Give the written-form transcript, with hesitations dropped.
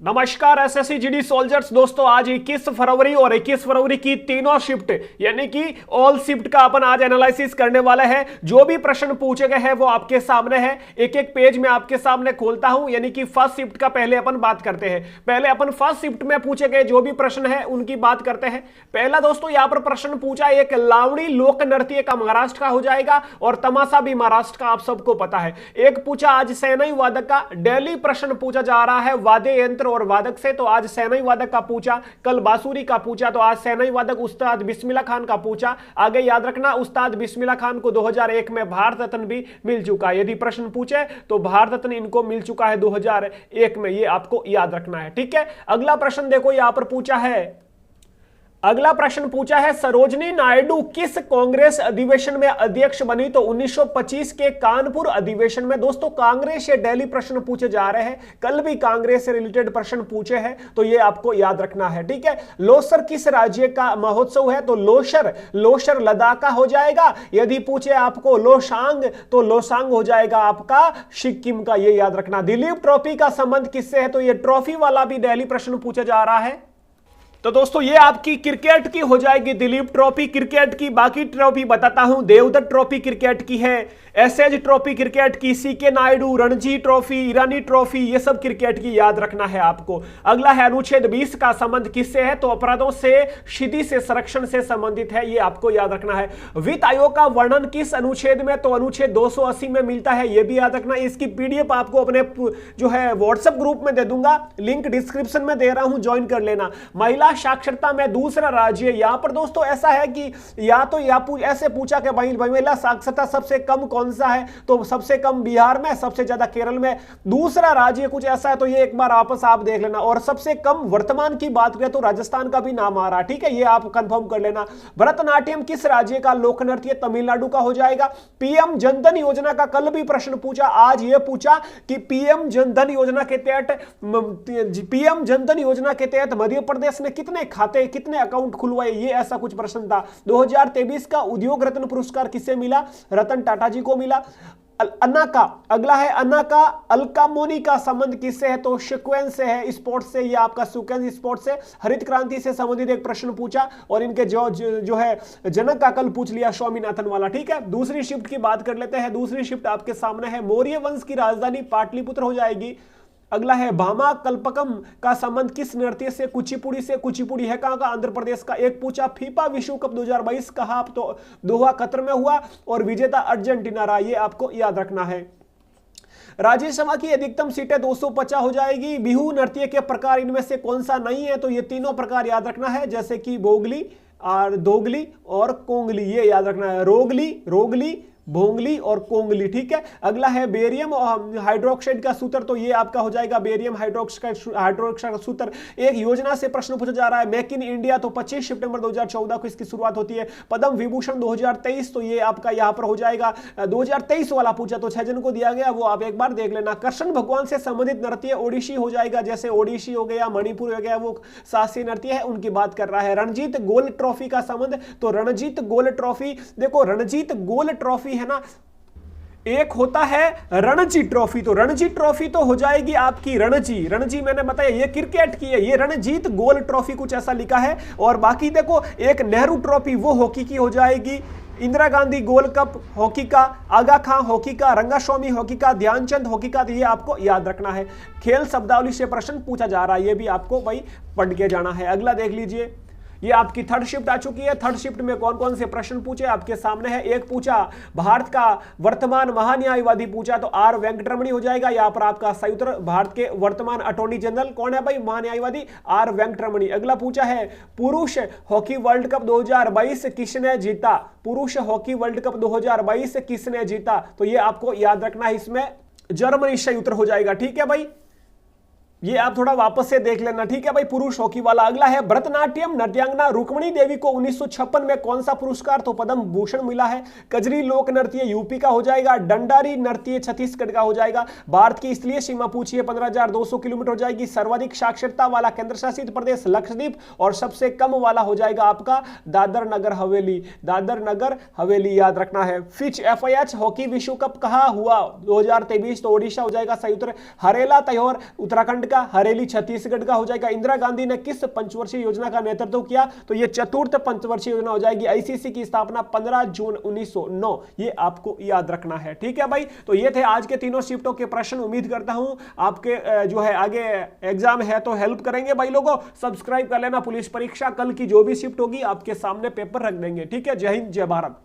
नमस्कार SSC GD soldiers दोस्तों, आज 21 फरवरी और 21 फरवरी की तीनों शिफ्ट यानी कि ऑल शिफ्ट का अपन आज एनालिसिस करने वाले हैं। जो भी प्रश्न पूछे गए हैं वो आपके सामने है। एक एक पेज में आपके सामने खोलता हूं, यानी कि फर्स्ट शिफ्ट का पहले अपन बात करते हैं। पहले अपन फर्स्ट शिफ्ट में पूछे गए जो भी प्रश्न है उनकी बात करते हैं। पहला दोस्तों यहां पर प्रश्न पूछा, एक लावणी लोक नृत्य का महाराष्ट्र का हो जाएगा और तमाशा भी महाराष्ट्र का, आप सबको पता है। एक पूछा आज शहनाई वादक का, डेली प्रश्न पूछा जा रहा है वाद्य यंत्र और वादक से, तो आज शहनाई वादक का पूछा, कल बांसुरी का पूछा, तो आज शहनाई वादक उस्ताद बिस्मिल्लाह खान का पूछा। आगे याद रखना उस्ताद बिस्मिल्लाह खान को 2001 में भारत रत्न भी मिल चुका है। यदि प्रश्न पूछे तो भारत रत्न इनको मिल चुका है 2001 में, ये आपको याद रखना है, ठीक है। अगला प्रश्न देखो यहां पर पूछा है, अगला प्रश्न पूछा है सरोजनी नायडू किस कांग्रेस अधिवेशन में अध्यक्ष बनी, तो 1925 के कानपुर अधिवेशन में। दोस्तों कांग्रेस से डेली प्रश्न पूछे जा रहे हैं, कल भी कांग्रेस से रिलेटेड प्रश्न पूछे हैं, तो ये आपको याद रखना है, ठीक है। लोसर किस राज्य का महोत्सव है, तो लोसर लद्दाख का हो जाएगा। यदि पूछे आपको लोसांग, तो लोसांग हो जाएगा आपका सिक्किम का, ये याद रखना। दिलीप ट्रॉफी का संबंध किससे है, तो ये ट्रॉफी वाला भी डेली प्रश्न पूछा जा रहा है। तो दोस्तों ये आपकी क्रिकेट की हो जाएगी, दिलीप ट्रॉफी क्रिकेट की। बाकी ट्रॉफी बताता हूं, देवदत्त ट्रॉफी क्रिकेट की है, एसएज ट्रॉफी क्रिकेट की, सीके नायडू, रणजी ट्रॉफी, ईरानी ट्रॉफी, ये सब क्रिकेट की याद रखना है आपको। अगला है अनुच्छेद 20 का संबंध किससे है, तो अपराधों से सीधी से संरक्षण से संबंधित है, ये आपको याद रखना है। वित्त आयोग का वर्णन किस अनुच्छेद में, तो अनुच्छेद 280 में मिलता है, ये भी याद रखना। इसकी पीडीएफ आपको अपने जो है व्हाट्सएप ग्रुप में दे दूंगा, लिंक डिस्क्रिप्शन में दे रहा हूं, ज्वाइन कर लेना। महिला साक्षरता में दूसरा राज्य, यहां पर दोस्तों ऐसा है कि या तो ऐसे पूछा कि महिला साक्षरता सबसे कम कौन सा है, तो सबसे कम बिहार में, सबसे ज्यादा केरल में। दूसरा राज्य कुछ ऐसा है, तो ये एक बार आपस आप देख लेना। और सबसे कम वर्तमान की बात करें तो राजस्थान का भी नाम आ रहा है, ठीक है, ये आप कंफर्म कर लेना। भरतनाट्यम किस राज्य का लोक नृत्य, तमिलनाडु का हो जाएगा। पीएम जनधन योजना का कल भी प्रश्न पूछा, आज ये पूछा कि पीएम जनधन योजना के तहत मध्य प्रदेश ने कितने खाते, कितने अकाउंट खुलवाए, ये ऐसा कुछ प्रश्न था। 2023 का उद्योग रत्न पुरस्कार किसे मिला, रतन टाटा जी को मिला। अन्ना का, अगला है अन्ना का अल्कामोनी का संबंध किससे है, तो सीक्वेंस से है, स्पोर्ट्स से, ये आपका सीक्वेंस स्पोर्ट्स से। हरित क्रांति से संबंधित एक प्रश्न पूछा और इनके जो है जनक का कल पूछ लिया, स्वामीनाथन वाला, ठीक है। दूसरी शिफ्ट की बात कर लेते हैं। दूसरी शिफ्ट आपके सामने है, मौर्य वंश की राजधानी पाटलिपुत्र हो जाएगी। अगला है भामा कल्पकम का संबंध किस नृत्य से, कुचिपुड़ी से। कुचिपुड़ी है कहां का, आंध्र प्रदेश का। एक पूछा फीफा विश्व कप 2022 कहां, तो दोहा कतर में हुआ और विजेता अर्जेंटीना रहा, ये आपको याद रखना है। राज्यसभा की अधिकतम सीटें 250 हो जाएगी। बिहू नृत्य के प्रकार इनमें से कौन सा नहीं है, तो ये तीनों प्रकार याद रखना है, जैसे कि बोगली और दोगली और कोंगली, ये याद रखना है। रोगली भोंगली और कोंगली, ठीक है। अगला है बेरियम हाइड्रोक्साइड का सूत्र, तो ये आपका हो जाएगा बेरियम हाइड्रोक्साइड का सूत्र। एक योजना से प्रश्न पूछा जा रहा है, मेक इन इंडिया, तो 25 सितंबर 2014 को इसकी शुरुआत होती है। पद्म विभूषण 2023, तो ये आपका यहां पर हो जाएगा। 2023 वाला पूछा तो 6 जन को दिया गया, वो आप एक बार देख लेना। कृष्ण भगवान से संबंधित नृत्य ओडिसी हो जाएगा, जैसे ओडिसी हो गया, मणिपुर हो गया, वो शास्त्रीय नृत्य है, उनकी बात कर रहा है। रणजीत गोल्ड ट्रॉफी का संबंध, तो रणजीत गोल्ड ट्रॉफी, देखो रणजीत गोल्ड ट्रॉफी है ना, एक होता है रणजी ट्रॉफी, तो रणजी ट्रॉफी तो हो जाएगी आपकी रणजी मैंने बताया ये क्रिकेट की है, ये रणजीत गोल्ड ट्रॉफी कुछ ऐसा लिखा है। और बाकी देखो एक नेहरू ट्रॉफी वो हॉकी की हो जाएगी, Indira Gandhi gold cup hockey का, आगा खां हॉकी का, रंगास्वामी हॉकी का, ध्यानचंद हॉकी का, ये आपको याद रखना है। खेल शब्दावली से प्रश्न पूछा जा रहा है, ये भी आपको भाई पढ़ के जाना है। अगला देख लीजिए, ये आपकी थर्ड शिफ्ट आ चुकी है। थर्ड शिफ्ट में कौन कौन से प्रश्न पूछे आपके सामने है। एक पूछा भारत का वर्तमान महान्यायवादी पूछा, तो आर वेंकटरमणी हो जाएगा। यहां पर आपका सही उत्तर, भारत के वर्तमान अटॉर्नी जनरल कौन है भाई, महान्यायवादी आर वेंकटरमणी। अगला पूछा है पुरुष हॉकी वर्ल्ड कप 2022 किसने जीता, पुरुष हॉकी वर्ल्ड कप 2022 किसने जीता, तो ये आपको याद रखना है, इसमें जर्मनी सही उत्तर हो जाएगा, ठीक है भाई। ये आप थोड़ा वापस से देख लेना, ठीक है भाई, पुरुष हॉकी वाला। अगला है भरतनाट्यम नृत्यांगना रुक्मिणी देवी को 1956 में कौन सा पुरस्कार, तो पद्म भूषण मिला है। कजरी लोक नृत्य यूपी का हो जाएगा। डंडारी नृत्य छत्तीसगढ़ का हो जाएगा। भारत की स्थलीय सीमा पूछिए 15,200 किलोमीटर हो जाएगी। सर्वाधिक साक्षरता वाला केंद्र शासित प्रदेश लक्षद्वीप, और सबसे कम वाला हो जाएगा आपका दादर नगर हवेली, याद रखना है। फिच FIH हॉकी विश्व कप कहां हुआ 2023, तो ओडिशा हो जाएगा सही उत्तर। हरेला त्योहार उत्तराखंड का, हरेली छत्तीसगढ़ का हो जाएगा। इंदिरा गांधी ने किस पंचवर्षीय योजना का नेतृत्व किया? तो ये चतुर्थ पंचवर्षीय योजना हो जाएगी। आईसीसी की स्थापना 15 जून 1909, ये आपको याद रखना है। ठीक है भाई, तो ये थे आज के तीनों शिफ्टों के प्रश्न। उम्मीद करता हूं आपके जो है आगे एग्जाम है तो हेल्प करेंगे भाई लोगों। सब्सक्राइब कर लेना। पुलिस परीक्षा कल की जो भी शिफ्ट होगी आपके सामने पेपर रख देंगे। ठीक है, जय हिंद जय भारत।